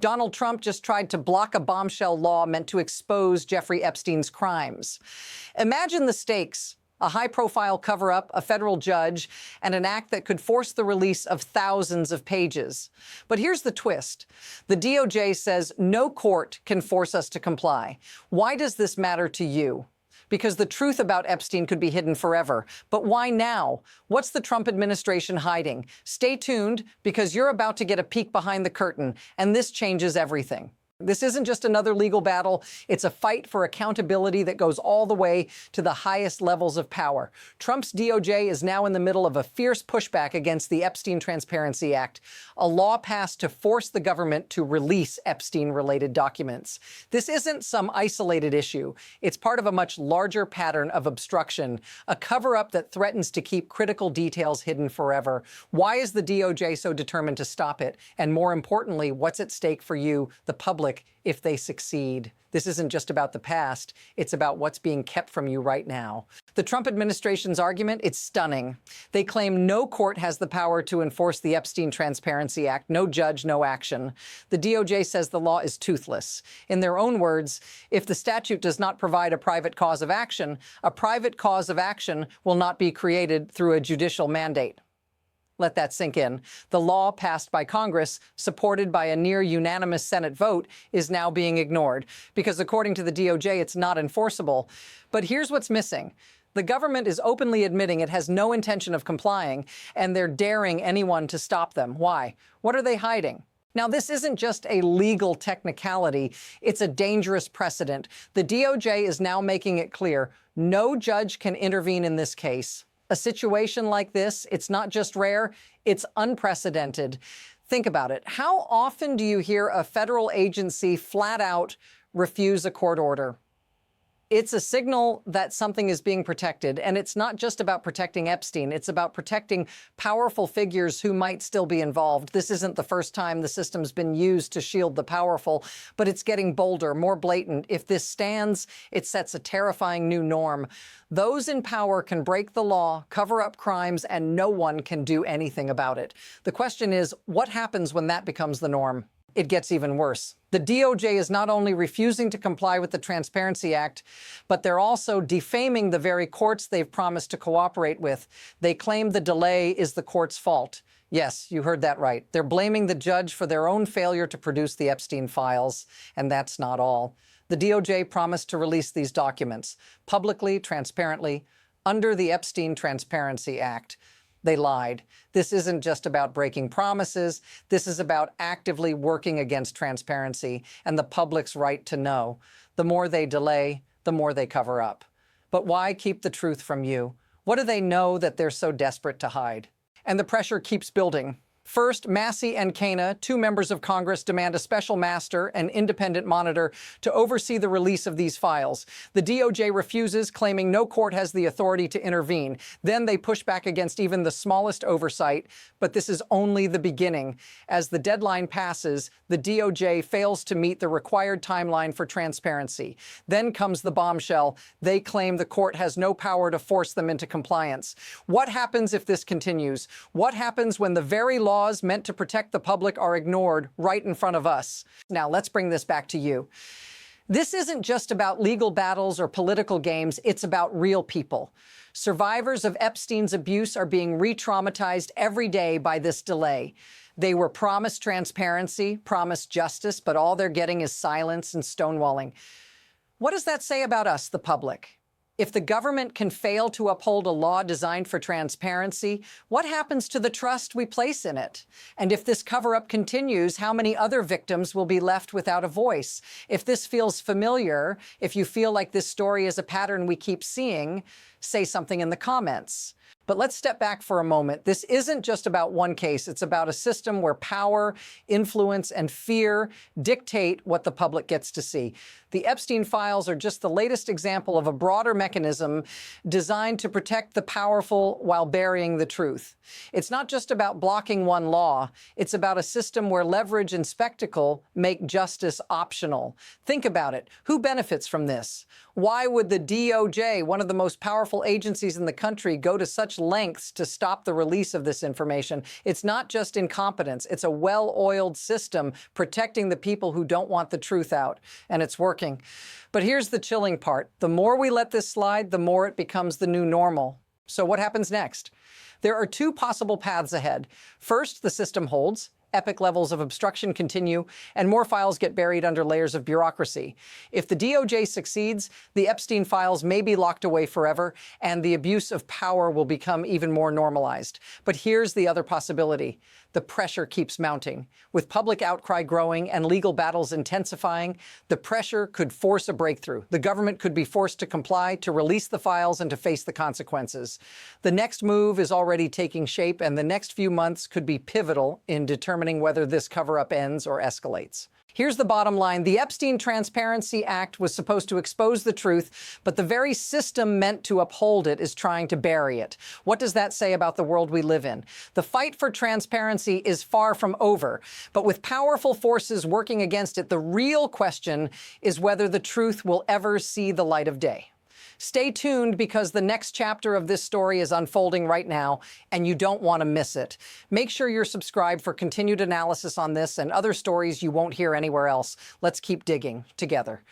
Donald Trump just tried to block a bombshell law meant to expose Jeffrey Epstein's crimes. Imagine the stakes. A high-profile cover-up, a federal judge, and an act that could force the release of thousands of pages. But here's the twist. The DOJ says no court can force us to comply. Why does this matter to you? Because the truth about Epstein could be hidden forever. But why now? What's the Trump administration hiding? Stay tuned, because you're about to get a peek behind the curtain, and this changes everything. This isn't just another legal battle. It's a fight for accountability that goes all the way to the highest levels of power. Trump's DOJ is now in the middle of a fierce pushback against the Epstein Transparency Act, a law passed to force the government to release Epstein-related documents. This isn't some isolated issue. It's part of a much larger pattern of obstruction, a cover-up that threatens to keep critical details hidden forever. Why is the DOJ so determined to stop it? And more importantly, what's at stake for you, the public, if they succeed? This isn't just about the past, it's about what's being kept from you right now. The Trump administration's argument, it's stunning. They claim no court has the power to enforce the Epstein Transparency Act, no judge, no action. The DOJ says the law is toothless. In their own words, if the statute does not provide a private cause of action, a private cause of action will not be created through a judicial mandate. Let that sink in. The law passed by Congress, supported by a near-unanimous Senate vote, is now being ignored because, according to the DOJ, it's not enforceable. But here's what's missing. The government is openly admitting it has no intention of complying, and they're daring anyone to stop them. Why? What are they hiding? Now, this isn't just a legal technicality, it's a dangerous precedent. The DOJ is now making it clear no judge can intervene in this case. A situation like this, it's not just rare, it's unprecedented. Think about it. How often do you hear a federal agency flat out refuse a court order? It's a signal that something is being protected, and it's not just about protecting Epstein. It's about protecting powerful figures who might still be involved. This isn't the first time the system's been used to shield the powerful, but it's getting bolder, more blatant. If this stands, it sets a terrifying new norm. Those in power can break the law, cover up crimes, and no one can do anything about it. The question is, what happens when that becomes the norm? It gets even worse. The DOJ is not only refusing to comply with the Transparency Act, but they're also defaming the very courts they've promised to cooperate with. They claim the delay is the court's fault. Yes, you heard that right. They're blaming the judge for their own failure to produce the Epstein files, and that's not all. The DOJ promised to release these documents publicly, transparently, under the Epstein Transparency Act. They lied. This isn't just about breaking promises. This is about actively working against transparency and the public's right to know. The more they delay, the more they cover up. But why keep the truth from you? What do they know that they're so desperate to hide? And the pressure keeps building. First, Massey and Cana, two members of Congress, demand a special master, an independent monitor, to oversee the release of these files. The DOJ refuses, claiming no court has the authority to intervene. Then they push back against even the smallest oversight, but this is only the beginning. As the deadline passes, the DOJ fails to meet the required timeline for transparency. Then comes the bombshell. They claim the court has no power to force them into compliance. What happens if this continues? What happens when the very laws meant to protect the public are ignored right in front of us? Now, let's bring this back to you. This isn't just about legal battles or political games, it's about real people. Survivors of Epstein's abuse are being re-traumatized every day by this delay. They were promised transparency, promised justice, but all they're getting is silence and stonewalling. What does that say about us, the public? If the government can fail to uphold a law designed for transparency, what happens to the trust we place in it? And if this cover-up continues, how many other victims will be left without a voice? If this feels familiar, if you feel like this story is a pattern we keep seeing, say something in the comments. But let's step back for a moment. This isn't just about one case. It's about a system where power, influence, and fear dictate what the public gets to see. The Epstein files are just the latest example of a broader mechanism designed to protect the powerful while burying the truth. It's not just about blocking one law. It's about a system where leverage and spectacle make justice optional. Think about it. Who benefits from this? Why would the DOJ, one of the most powerful agencies in the country, go to such lengths to stop the release of this information? It's not just incompetence. It's a well-oiled system protecting the people who don't want the truth out, and it's working. But here's the chilling part. The more we let this slide, the more it becomes the new normal. So what happens next? There are two possible paths ahead. First, the system holds. Epic levels of obstruction continue, and more files get buried under layers of bureaucracy. If the DOJ succeeds, the Epstein files may be locked away forever, and the abuse of power will become even more normalized. But here's the other possibility. The pressure keeps mounting. With public outcry growing and legal battles intensifying, the pressure could force a breakthrough. The government could be forced to comply, to release the files, and to face the consequences. The next move is already taking shape, and the next few months could be pivotal in determining whether this cover-up ends or escalates. Here's the bottom line. The Epstein Transparency Act was supposed to expose the truth, but the very system meant to uphold it is trying to bury it. What does that say about the world we live in? The fight for transparency is far from over, but with powerful forces working against it, the real question is whether the truth will ever see the light of day. Stay tuned, because the next chapter of this story is unfolding right now, and you don't want to miss it. Make sure you're subscribed for continued analysis on this and other stories you won't hear anywhere else. Let's keep digging together.